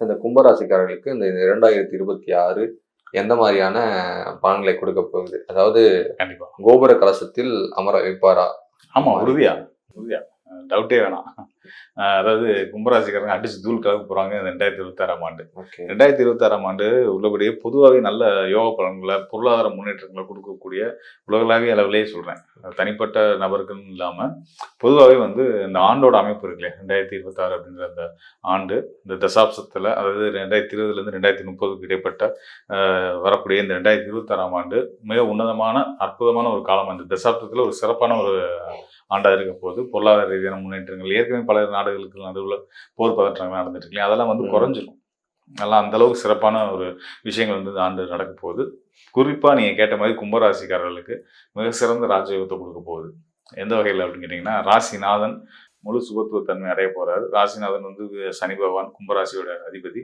இந்த கும்பராசிக்காரர்களுக்கு இந்த 2026 எந்த மாதிரியான பலன்களை கொடுக்க போகுது? அதாவது கண்டிப்பா கோபுர கலசத்தில் அமர வைப்பாரா? ஆமா, உறுதியா உறுதியா டவுட்டே வேணாம். அதாவது கும்பராசிக்காரங்க அடிச்சு தூள் கலக்க போறாங்க 2026ஆம் ஆண்டு. 2026ஆம் ஆண்டு உள்ளபடியே பொதுவாகவே நல்ல யோக பலன்களை, பொருளாதார முன்னேற்றங்களை கொடுக்கக்கூடிய உலகளாவிய அளவிலேயே சொல்றேன். தனிப்பட்ட நபருக்குன்னு இல்லாம பொதுவாகவே வந்து இந்த ஆண்டோட அமைப்பு இருக்குல்லையா, 2026 அப்படின்ற அந்த ஆண்டு, இந்த தசாப்சத்துல, அதாவது 2020லேருந்து 2030க்கு இடைப்பட்ட வரக்கூடிய இந்த 2026ஆம் ஆண்டு மிக உன்னதமான அற்புதமான ஒரு காலம். அந்த தசாப்தத்தில் ஒரு சிறப்பான ஒரு ஆண்டாக இருக்க போது பொருளாதார ரீதியான முன்னேற்றங்கள், ஏற்கனவே பல நாடுகளுக்கு நடுவில் போர் பதற்றங்கள் நடந்துட்டு இருக்கு, அதெல்லாம் வந்து குறைஞ்சிடும். நல்லா அந்த அளவுக்கு சிறப்பான ஒரு விஷயங்கள் வந்து இந்த ஆண்டு நடக்க போகுது. குறிப்பாக நீங்கள் கேட்ட மாதிரி கும்பராசிக்காரர்களுக்கு மிக சிறந்த ராஜயோகத்தை கொடுக்க போகுது. எந்த வகையில் அப்படின்னு கேட்டிங்கன்னா, ராசிநாதன் முழு சுபத்துவத்தன்மை அடைய போறாரு. ராசிநாதன் வந்து சனி பகவான், கும்பராசியோட அதிபதி.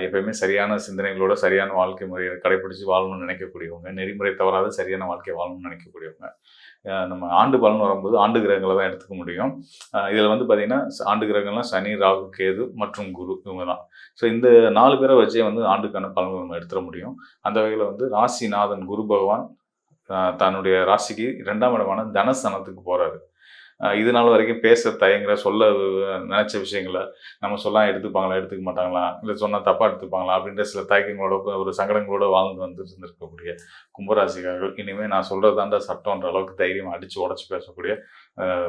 எப்பயுமே சரியான சிந்தனைகளோட சரியான வாழ்க்கை முறையை கடைபிடிச்சு வாழணும்னு நினைக்கக்கூடியவங்க, நெறிமுறை தவறாத சரியான வாழ்க்கை வாழணும்னு நினைக்கக்கூடியவங்க. நம்ம ஆண்டு பலன் வரும்போது ஆண்டு கிரகங்களை தான் எடுத்துக்க முடியும். இதில் வந்து பார்த்திங்கன்னா ஆண்டு கிரகங்கள்லாம் சனி, ராகு, கேது மற்றும் குரு, இவங்க தான். ஸோ இந்த 4 பேரை வச்சே வந்து ஆண்டுக்கான பலன்கள் நம்ம எடுத்துட முடியும். அந்த வகையில் வந்து ராசிநாதன் குரு பகவான் தன்னுடைய ராசிக்கு 2ஆம் இடமான தனஸ்தானத்துக்கு போகிறாரு. இது நாள் வரைக்கும் பேச தயங்குற, சொல்ல நினைச்ச விஷயங்களை நம்ம சொல்லாம் எடுத்துப்பாங்களா, எடுத்துக்க மாட்டாங்களா, இல்லை சொன்னால் தப்பாக எடுத்துப்பாங்களா அப்படின்ற சில தயக்கங்களோட, ஒரு சங்கடங்களோட வாழ்ந்து வந்து இருந்திருக்கக்கூடிய கும்பராசிக்காரர்கள் இனிமேல் நான் சொல்கிறதாண்டா சட்டம்ன்ற அளவுக்கு தைரியம் அடித்து உடச்சி பேசக்கூடிய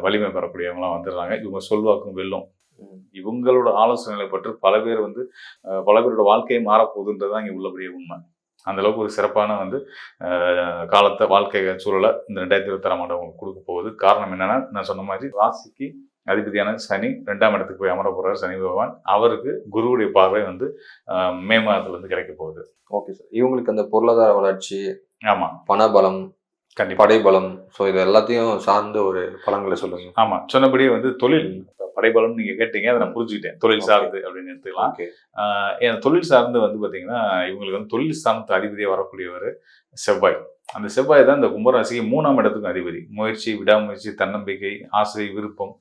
வலிமை பெறக்கூடியவங்களாம் வந்துடுறாங்க. இவங்க சொல்வாக்கும் வெல்லும். இவங்களோட ஆலோசனைகளை பற்றி பல பேரோட வாழ்க்கையை மாறப்போகுதுன்றதான் இங்கே உள்ளபடியே உண்மை. அந்த அளவுக்கு ஒரு சிறப்பான வந்து காலத்தை, வாழ்க்கை சூழலை இந்த 2026ஆம் ஆண்டு அவங்களுக்கு கொடுக்க போகுது. காரணம் என்னன்னா, நான் சொன்ன மாதிரி ராசிக்கு அதிபதியான சனி 2ஆம் இடத்துக்கு போய் அமர போறாரு சனி பகவான். அவருக்கு குருவுடைய பார்வை வந்து மே மாதத்துல இருந்து கிடைக்க போகுது. Okay sir. இவங்களுக்கு அந்த பொருளாதார வளர்ச்சி, ஆமா, பணபலம், கண்டிப்பா படைபலம், ஸோ இது எல்லாத்தையும் சார்ந்த ஒரு பலன்களை சொல்லுங்க. ஆமா, சொன்னபடியே வந்து தொழில் படைபலம் நீங்க கேட்டீங்க, அதை நான் புரிஞ்சுக்கிட்டேன். தொழில் சார்ந்து அப்படின்னு எடுத்துக்கலாம். ஏன்னா தொழில் சார்ந்து வந்து பாத்தீங்கன்னா, இவங்களுக்கு வந்து தொழில் ஸ்தானத்து அதிபதியாக வரக்கூடியவர் செவ்வாய். அந்த செவ்வாய் தான் இந்த கும்பராசிக்கு 3ஆம் இடத்துக்கும் அதிபதி. முயற்சி, விடாமுயற்சி, தன்னம்பிக்கை, ஆசை, விருப்பம்,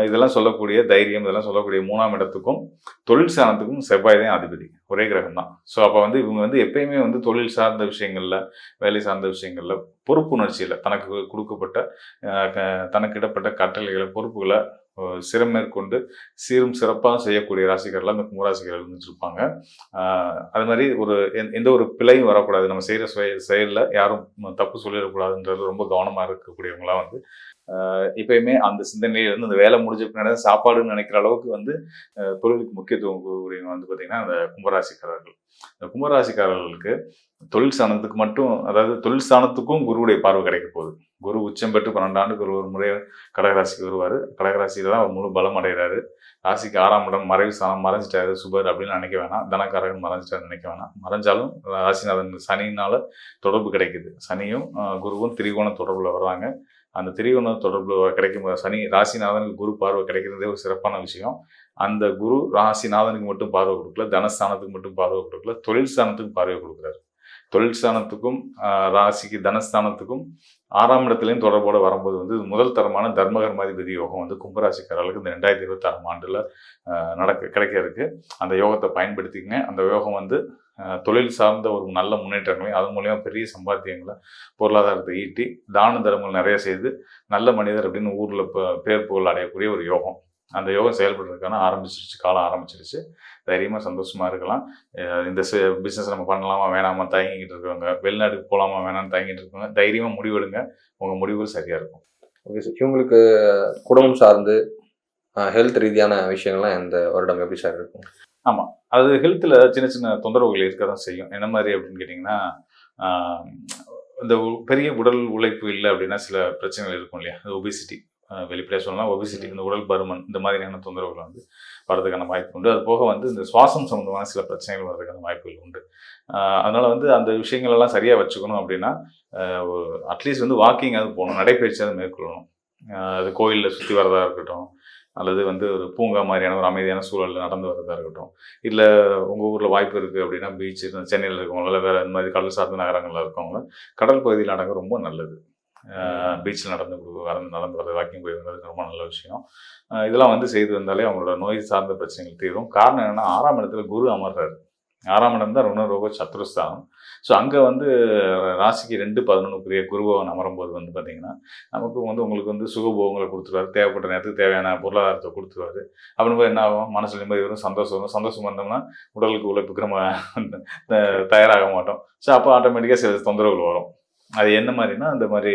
இதெல்லாம் சொல்லக்கூடிய தைரியம், இதெல்லாம் சொல்லக்கூடிய 3ஆம் இடத்துக்கும் தொழில் ஸ்தானத்துக்கும் செவ்வாய் தான் அதிபதி. ஒரே கிரகம் தான். ஸோ அப்போ வந்து இவங்க வந்து எப்பயுமே வந்து தொழில் சார்ந்த விஷயங்கள்ல, வேலை சார்ந்த விஷயங்கள்ல பொறுப்புணர்ச்சியில் தனக்கு கொடுக்கப்பட்ட தனக்கிடப்பட்ட கட்டளைகளை, பொறுப்புகளை சிறமேற்கொண்டு சீரும் சிறப்பாக செய்யக்கூடிய ராசிகள்லாம் இந்த கும்பராசிகள் இருந்துருப்பாங்க. அது மாதிரி எந்த ஒரு பிழையும் வரக்கூடாது, நம்ம செய்கிற செயலில் யாரும் தப்பு சொல்லிடக்கூடாதுன்றது ரொம்ப கவனமாக இருக்கக்கூடியவங்களாம் வந்து எப்பயுமே அந்த சிந்தனையில இருந்து அந்த வேலை முடிஞ்ச பின்னாடி சாப்பாடுன்னு நினைக்கிற அளவுக்கு வந்து தொழிலுக்கு முக்கியத்துவம் கூடியவங்க வந்து பார்த்தீங்கன்னா அந்த கும்பராசிக்காரர்கள். இந்த கும்பராசிக்காரர்களுக்கு தொழில் ஸ்தானத்துக்கு மட்டும், அதாவது தொழில் ஸ்தானத்துக்கும் குருவுடைய பார்வை கிடைக்க போகுது. குரு உச்சம் பெற்று 12 ஆண்டுக்கு ஒரு முறை கடகராசிக்கு வருவார். கடகராசியில தான் அவர் முழு பலம் அடைகிறாரு. ராசிக்கு 6ஆம் இடம் மறைவு ஸ்தானம், மறைஞ்சிட்டாரு சுபர் அப்படின்னு நினைக்க வேணாம். தனக்காரகன் மறைஞ்சிட்டாருன்னு நினைக்க வேணாம். மறைஞ்சாலும் ராசிநாதன் சனியினால தொடர்பு கிடைக்குது. சனியும் குருவும் திரிகோண தொடர்புல வர்றாங்க. அந்த திரிகோண தொடர்புல கிடைக்கும் சனி ராசிநாதனுக்கு குரு பார்வை கிடைக்கிறதே ஒரு சிறப்பான விஷயம். அந்த குரு ராசிநாதனுக்கு மட்டும் பார்வை கொடுக்கல, தனஸ்தானத்துக்கு மட்டும் பார்வை கொடுக்கல, தொழில் ஸ்தானத்துக்கும் பார்வை கொடுக்குறாரு. தொழில் ஸ்தானத்துக்கும் ராசிக்கு தனஸ்தானத்துக்கும் 6ஆம் இடத்துலையும் தொடர்போடு வரும்போது வந்து முதல் தரமான தர்மகர்மாதிபதி யோகம் வந்து கும்பராசிக்காரர்களுக்கு இந்த 2026ஆம் ஆண்டுல கிடைக்க இருக்கு. அந்த யோகத்தை பயன்படுத்திக்கங்க. அந்த யோகம் வந்து தொழில் சார்ந்த ஒரு நல்ல முன்னேற்றங்களையும், அது மூலயமா பெரிய சம்பாத்தியங்களை, பொருளாதாரத்தை ஈட்டி, தான தர்மங்கள் நிறைய செய்து நல்ல மனிதர் அப்படின்னு ஊரில் பேர் புகழ் அடையக்கூடிய ஒரு யோகம். அந்த யோகம் செயல்படுறதுக்கான காலம் ஆரம்பிச்சிருச்சு. தைரியமாக சந்தோஷமாக இருக்கலாம். இந்த பிஸ்னஸ் நம்ம பண்ணலாமா வேணாமா தயங்கிட்டு இருக்கவங்க, வெளிநாட்டுக்கு போகலாமா வேணாம்னு தயங்கிட்டு இருக்கவங்க, தைரியமாக முடிவெடுங்க. உங்கள் முடிவுகள் சரியாக இருக்கும். Okay sir. இவங்களுக்கு குடும்பம் சார்ந்து ஹெல்த் ரீதியான விஷயங்கள்லாம் எந்த வருடம் எப்படி சார் இருக்கும்? ஆமாம், அது ஹெல்த்தில் சின்ன சின்ன தொந்தரவுகள் இருக்க தான் செய்யும். என்ன மாதிரி அப்படின்னு கேட்டிங்கன்னா, இந்த பெரிய உடல் உழைப்பு இல்லை அப்படின்னா சில பிரச்சனைகள் இருக்கும் இல்லையா, அது ஒபிசிட்டி, வெளிப்படையாக சொல்லலாம் ஒபிசிட்டி, இந்த உடல் பருமன், இந்த மாதிரியான தொந்தரவுகள் வந்து வரதுக்கான வாய்ப்பு உண்டு. அது போக வந்து இந்த சுவாசம் சம்மந்தமான சில பிரச்சனைகள் வர்றதுக்கான வாய்ப்புகள் உண்டு. அதனால் வந்து அந்த விஷயங்கள் எல்லாம் சரியாக வச்சுக்கணும் அப்படின்னா அட்லீஸ்ட் வந்து வாக்கிங்காவது போகணும், நடைப்பயிற்சியாவது மேற்கொள்ளணும். அது கோயிலில் சுற்றி வரதா இருக்கட்டும், அல்லது வந்து ஒரு பூங்கா மாதிரியான ஒரு அமைதியான சூழலில் நடந்து வரதா இருக்கட்டும், இல்லை உங்கள் ஊரில் வாய்ப்பு இருக்குது அப்படின்னா பீச்சு, சென்னையில் இருக்கவங்கள, வேறு இந்த மாதிரி கடல் சார்ந்த நகரங்களில் இருக்கவங்க கடல் பகுதியில் நடக்க ரொம்ப நல்லது. பீச்சில் நடந்து வர்றது, வாக்கிங் போய் வர்றது ரொம்ப நல்ல விஷயம். இதெல்லாம் வந்து செய்து வந்தாலே அவங்களோட நோய் சார்ந்த பிரச்சனைகள் தீரும். காரணம் என்னன்னா 6ஆம் இடத்துல குரு அமர்றாரு. 6ஆம் இடம் தான் ருணரோக சத்ருஸ்தானம். ஸோ அங்கே வந்து ராசிக்கு 2-11 குருபவன் அமரும்போது வந்து பார்த்தீங்கன்னா நமக்கு வந்து உங்களுக்கு வந்து சுகபோகங்களை கொடுத்துருவாரு, தேவைப்பட்ட நேரத்துக்கு தேவையான பொருளாதாரத்தை கொடுத்துருவாரு. அப்படின்போது என்ன ஆகும், மனசில் நிம்மதி வரும், சந்தோஷம் வரும். சந்தோஷம் வந்தோம்னா உடலுக்கு உழைப்புக்கு நம்ம தயாராக மாட்டோம். ஸோ அப்போ ஆட்டோமேட்டிக்காக சில தொந்தரவுகள் வரும். அது என்ன மாதிரினா அந்த மாதிரி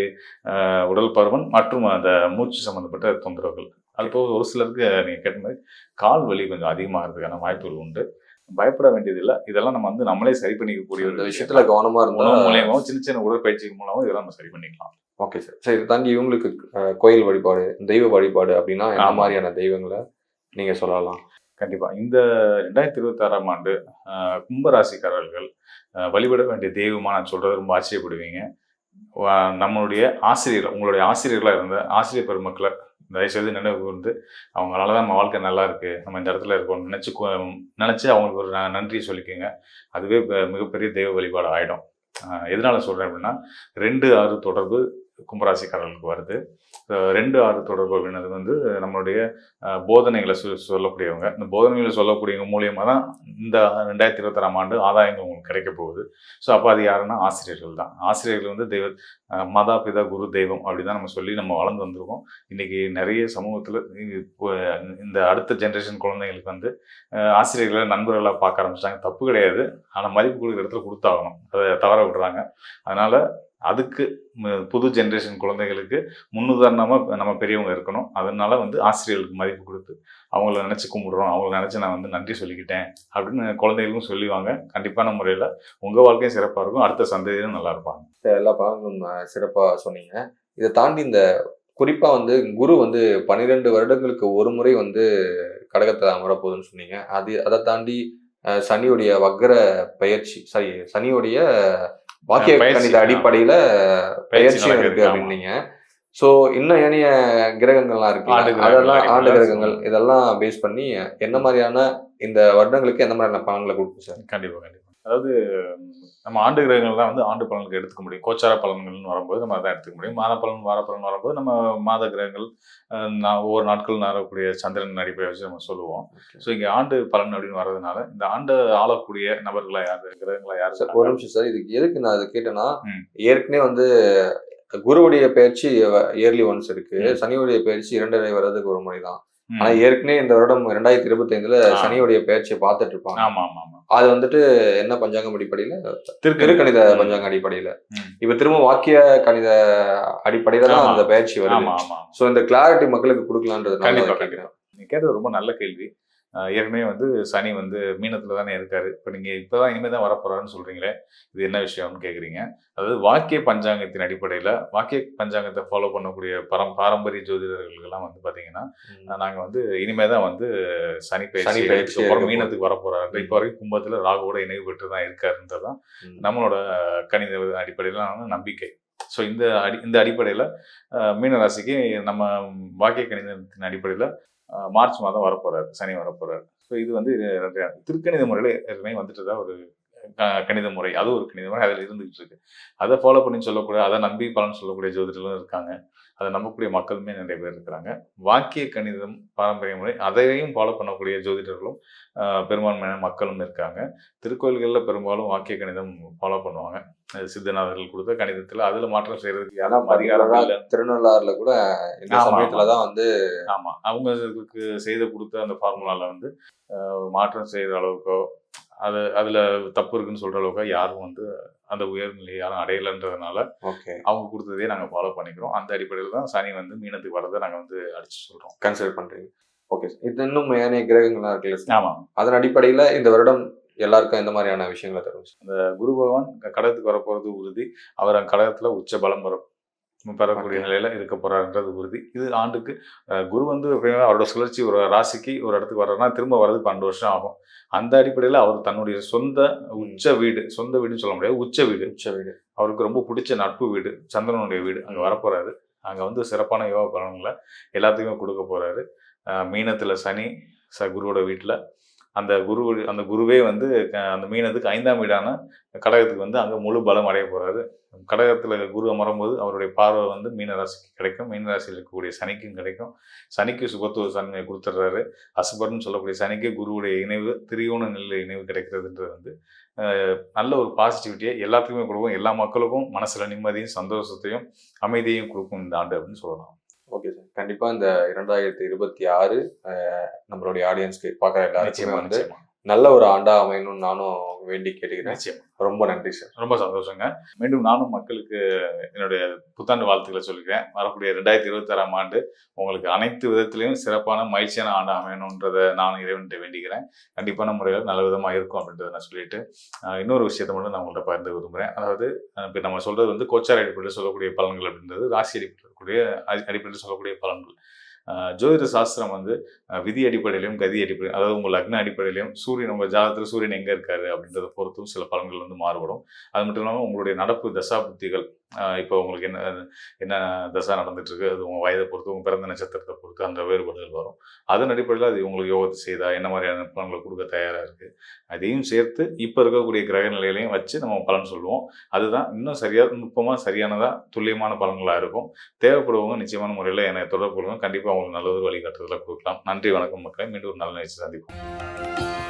உடல் பருமன் மற்றும் அந்த மூச்சு சம்மந்தப்பட்ட தொந்தரவுகள். அது போக ஒரு சிலருக்கு நீங்கள் கேட்ட மாதிரி கால் வலி கொஞ்சம் அதிகமாகிறதுக்கான வாய்ப்புகள் உண்டு. பயப்பட வேண்டியதில்லை. இதெல்லாம் நம்ம வந்து நம்மளே சரி பண்ணிக்கக்கூடிய ஒரு விஷயத்துல கவனமா இருந்தா மூலியமாகவும் சின்ன சின்ன உடற்பயிற்சி மூலமும் இதெல்லாம் நம்ம சரி பண்ணிக்கலாம். Okay sir. சரி, இதை தாண்டி இவங்களுக்கு கோயில் வழிபாடு, தெய்வ வழிபாடு அப்படின்னா என்ன மாதிரியான தெய்வங்களை நீங்க சொல்லலாம்? கண்டிப்பா இந்த 2026ஆம் ஆண்டு கும்பராசிக்காரர்கள் வழிபட வேண்டிய தெய்வமா நான் சொல்றது ரொம்ப ஆச்சரியப்படுவீங்க. நம்மளுடைய ஆசிரியர், உங்களுடைய ஆசிரியர்களாக இருந்த ஆசிரியர் பெருமக்களை தயவுசெய்து நினைவு கூர்ந்து அவங்களால தான் நம்ம வாழ்க்கை நல்லா இருக்குது, நம்ம இந்த இடத்துல இருக்கோம் நினச்சி அவங்களுக்கு ஒரு நன்றி சொல்லிக்கோங்க. அதுவே மிகப்பெரிய தெய்வ வழிபாடு ஆகிடும். எதனால் சொல்கிறேன் அப்படின்னா 2-6 தொடர்பு கும்பராசிக்காரர்களுக்கு வருது. 2-6 தொடர்பு அப்படின்றது வந்து நம்மளுடைய போதனைகளை சொல்லக்கூடியவங்க. இந்த போதனைகளை சொல்லக்கூடியவங்க மூலியமாக தான் இந்த 2026ஆம் ஆண்டு ஆதாயங்கள் உங்களுக்கு கிடைக்க போகுது. ஸோ அப்போ அது யாருன்னா ஆசிரியர்கள் தான். ஆசிரியர்கள் வந்து மாதா பிதா குரு தெய்வம் அப்படி தான் நம்ம சொல்லி நம்ம வளர்ந்து வந்திருக்கோம். இன்றைக்கி நிறைய சமூகத்தில் இந்த அடுத்த ஜென்ரேஷன் குழந்தைங்களுக்கு வந்து ஆசிரியர்களை நண்பர்களாக பார்க்க ஆரம்பிச்சிட்டாங்க. தப்பு கிடையாது, ஆனால் மதிப்பு கொடுக்குற இடத்துல கொடுத்தாகணும், அதை தவற விடுறாங்க. அதனால் அதுக்கு புது ஜென்ரேஷன் குழந்தைகளுக்கு முன்னுதாரணமாக நம்ம பெரியவங்க இருக்கணும். அதனால வந்து ஆசிரியர்களுக்கு மதிப்பு கொடுத்து அவங்கள நினச்சி கும்பிடுறோம், அவங்கள நினச்சி நான் வந்து நன்றி சொல்லிக்கிட்டேன் அப்படின்னு குழந்தைகளுக்கும் சொல்லிவாங்க. கண்டிப்பான முறையில் உங்கள் வாழ்க்கையும் சிறப்பாக இருக்கும், அடுத்த சந்ததியும் நல்லா இருப்பாங்க. எல்லா பலன்களும் சிறப்பாக சொன்னீங்க. இதை தாண்டி இந்த குறிப்பாக வந்து குரு வந்து 12 வருடங்களுக்கு ஒரு முறை வந்து கடகத்தில் அமரப்போகுதுன்னு சொன்னீங்க. அதை தாண்டி சனியுடைய வக்ர பயிற்சி, சனியுடைய வாக்கிய கணித அடிப்படையில பயிற்சியும் இருக்கு அப்படின்னீங்க. சோ இன்னும் ஏனைய கிரகங்கள்லாம் இருக்கு, அதெல்லாம் ஆண்டு கிரகங்கள், இதெல்லாம் பேஸ் பண்ணி என்ன மாதிரியான இந்த வருடங்களுக்கு எந்த மாதிரியான பலன்களை கொடுக்கும் சார்? கண்டிப்பா. அதாவது நம்ம ஆண்டு கிரகங்கள் தான் வந்து ஆண்டு பலன்களுக்கு எடுத்துக்க முடியும். கோச்சார பலன்கள்னு வரும்போது நம்ம அதான் எடுத்துக்க முடியும். மாத பலன் வார பலன் வரும்போது நம்ம மாத கிரகங்கள் ஒவ்வொரு நாட்கள் வரக்கூடிய சந்திரன் அடிப்படை வச்சு நம்ம சொல்லுவோம். ஸோ இங்கே ஆண்டு பலன் அப்படின்னு வர்றதுனால இந்த ஆண்டு ஆளக்கூடிய நபர்களா யாரு, கிரகங்களா யாரு? சார் ஒரு நிமிஷம் சார், இதுக்கு எதுக்கு நான் அதை கேட்டேன்னா, ஏற்கனவே வந்து குருவுடைய பயிற்சி இயர்லி ஒன்ஸ் இருக்கு, சனியுடைய பயிற்சி 2.5 வருடத்துக்கு ஒரு முறை தான். ஆனா ஏற்கனவே இந்த வருடம் 2025ல சனியுடைய பயிற்சியை பார்த்துட்டு இருப்பாங்க. அது வந்துட்டு என்ன பஞ்சாங்கம் அடிப்படையில? திருக்கணித பஞ்சாங்க அடிப்படையில. இப்ப திரும்ப வாக்கிய கணித அடிப்படையில தான் அந்த பயிற்சி வருது. சோ இந்த கிளாரிட்டி மக்களுக்கு கொடுக்கலான்றது கேட்கிறேன். நீங்க கேட்டது ரொம்ப நல்ல கேள்வி. ஏற்கனவே வந்து சனி வந்து மீனத்தில் தானே இருக்காரு. இப்போ நீங்கள் இப்போ தான் இனிமேல் தான் வரப்போறாருன்னு சொல்கிறீங்களே, இது என்ன விஷயம்னு கேட்குறீங்க. அதாவது வாக்கிய பஞ்சாங்கத்தின் அடிப்படையில் வாக்கிய பஞ்சாங்கத்தை ஃபாலோ பண்ணக்கூடிய பாரம்பரிய ஜோதிடர்களுக்கெல்லாம் வந்து பார்த்தீங்கன்னா நாங்கள் வந்து இனிமேல் தான் வந்து சனி பயிற்சி அப்புறம் மீனத்துக்கு வரப்போறாரு. இப்போ வரைக்கும் கும்பத்தில் ராகுவோட இணைவு பெற்று தான் இருக்காருன்றது தான் நம்மளோட கணித அடிப்படையிலான நம்பிக்கை. ஸோ இந்த அடிப்படையில் மீனராசிக்கு நம்ம வாக்கிய கணிதத்தின் அடிப்படையில் மார்ச் மாதம் வரப்போறாரு, சனி வரப்போறாரு. ஸோ இது வந்து திருக்கணித முறையில் ஏற்கனவே வந்துட்டு தான் ஒரு கணித முறை, அது ஒரு கணித முறை அதில் இருந்துகிட்டு இருக்கு. அதை ஃபாலோ பண்ணி சொல்லக்கூடிய, அதை நம்பி பலன் சொல்லக்கூடிய ஜோதிடர்களும் இருக்காங்க, அதை நம்பக்கூடிய மக்களுமே நிறைய பேர் இருக்கிறாங்க. வாக்கிய கணிதம் பாரம்பரிய முறை அதையும் ஃபாலோ பண்ணக்கூடிய ஜோதிடர்களும் பெரும்பான்மையான மக்களும் இருக்காங்க. திருக்கோயில்களில் பெரும்பாலும் வாக்கிய கணிதம் ஃபாலோ பண்ணுவாங்க. சித்தநாதர்கள் கொடுத்த கணிதத்தில் அதில் மாற்றம் செய்யறதுக்கு அதிகாரம் இல்லை. திருநள்ளாறுல கூட இந்த சமயத்துலதான் வந்து அவங்களுக்கு செய்த கொடுத்த அந்த ஃபார்முலால வந்து மாற்றம் செய்யற அளவுக்கோ அதுல தப்பு இருக்குன்னு சொல்ற அளவுக்கு யாரும் வந்து அந்த உயர்நிலை யாரும் அடையலைன்றதுனால அவங்க கொடுத்ததே நாங்க ஃபாலோ பண்ணிக்கிறோம். அந்த அடிப்படையில் தான் சனி வந்து மீனத்துக்கு வரதை நாங்க வந்து அடிச்சு சொல்றோம், கன்சிடர் பண்றீங்க. ஓகே, இது இன்னும் ஏனைய கிரகங்கள்லாம் இருக்குல்ல? ஆமா, அதன் அடிப்படையில இந்த வருடம் எல்லாருக்கும் எந்த மாதிரியான விஷயங்களை தரும்? அந்த குரு பகவான் கடகத்துக்கு வரப்போறது உறுதி. அவர் அந்த கடகத்துல உச்ச பலம் பெறக்கூடிய நிலையில இருக்க போறாருன்றது உறுதி. இது ஆண்டுக்கு குரு வந்து அவரோட சுழற்சி ஒரு ராசிக்கு ஒரு இடத்துக்கு வர்றதுனா திரும்ப வர்றது 12 வருஷம் ஆகும். அந்த அடிப்படையில் அவர் தன்னுடைய சொந்த உச்ச வீடு, சொந்த வீடுன்னு சொல்ல முடியாது, உச்ச வீடு அவருக்கு ரொம்ப பிடிச்ச நட்பு வீடு, சந்திரனுடைய வீடு, அங்கே வரப்போறாரு. அங்கே வந்து சிறப்பான யோகா பலன்களை எல்லாத்துக்குமே கொடுக்க போறாரு. மீனத்துல சனி குருவோட வீட்டில், அந்த குருவே வந்து அந்த மீனத்துக்கு 5ஆம் வீடான கடகத்துக்கு வந்து அங்கே முழு பலம் அடைய போறாரு. கடகத்தில் குரு அமரும்போது அவருடைய பார்வை வந்து மீன ராசிக்கு கிடைக்கும். மீன ராசியில் இருக்கக்கூடிய சனிக்கும் கிடைக்கும். சனிக்கு சுபத்துவ தன்மையை கொடுத்துட்றாரு. அசுபர்னு சொல்லக்கூடிய சனிக்கு குருவுடைய இணைவு, திரியோண நிலை இணைவு கிடைக்கிறதுன்றது வந்து நல்ல ஒரு பாசிட்டிவிட்டியை எல்லாத்துக்குமே கொடுக்கும். எல்லா மக்களுக்கும் மனசுல நிம்மதியும் சந்தோஷத்தையும் அமைதியையும் கொடுக்கும் இந்த ஆண்டு அப்படின்னு சொல்லலாம். Okay sir. கண்டிப்பா இந்த 2026 நம்மளுடைய ஆடியன்ஸ்க்கு பார்க்குற எல்லாருக்குமே வந்து நிச்சயமா. நல்ல ஒரு ஆண்டா அமையணும்னு நானும் வேண்டி கேட்டுக்கிறேன். நிச்சயமா. ரொம்ப நன்றி சார். ரொம்ப சந்தோஷங்க. மீண்டும் நானும் மக்களுக்கு என்னுடைய புத்தாண்டு வாழ்த்துக்களை சொல்லிக்கிறேன். வரக்கூடிய 2026ஆம் ஆண்டு உங்களுக்கு அனைத்து விதத்திலையும் சிறப்பான மகிழ்ச்சியான ஆண்டு அமையணுன்றதை நான் இறைவன்கிட்ட வேண்டிக்கிறேன். கண்டிப்பான முறையில் நல்ல விதமாக இருக்கும் அப்படின்றத நான் சொல்லிட்டு இன்னொரு விஷயத்தை மட்டும் நான் உங்கள்கிட்ட பகிர்ந்து விரும்புகிறேன். அதாவது இப்போ நம்ம சொல்கிறது வந்து கோச்சார் அடிப்படையில் சொல்லக்கூடிய பலன்கள் அப்படின்றது ராசி அடிப்படையில் சொல்லக்கூடிய பலன்கள். ஜோதிட சாஸ்திரம் வந்து விதி அடிப்படையிலையும் கதி அடிப்படையிலும், அதாவது உங்கள் லக்ன அடிப்படையிலையும் சூரியன், உங்கள் ஜாதகத்தில் சூரியன் எங்கே இருக்காரு அப்படின்றத பொறுத்தும் சில பலன்கள் வந்து மாறுபடும். அது மட்டும் இல்லாமல் உங்களுடைய நடப்பு தசா புத்திகள், இப்போ உங்களுக்கு என்ன தசா நடந்துட்டு இருக்கு, அது உங்கள் வயதை பொறுத்து, உங்கள் பிறந்த நட்சத்திரத்தை பொறுத்து அந்த வேறுபாடுகள் வரும். அதன் அடிப்படையில் அது உங்களுக்கு யோகத்தை செய்தா என்ன மாதிரியான பலன்களை கொடுக்க தயாராக இருக்குது, அதையும் சேர்த்து இப்போ இருக்கக்கூடிய கிரக நிலையிலையும் வச்சு நம்ம பலன் சொல்லுவோம். அதுதான் இன்னும் நுட்பமாக சரியானதாக துல்லியமான பலன்களாக இருக்கும். தேவைப்படுவவங்க நிச்சயமான முறையில் என்னை தொடர்பு கொள்ளுங்க. கண்டிப்பாக அவங்களுக்கு நல்லது வழிகாட்டுதலை கொடுக்கலாம். நன்றி, வணக்கம் மக்களே. மீண்டும் ஒரு நல்ல நிகழ்ச்சி சந்திப்போம்.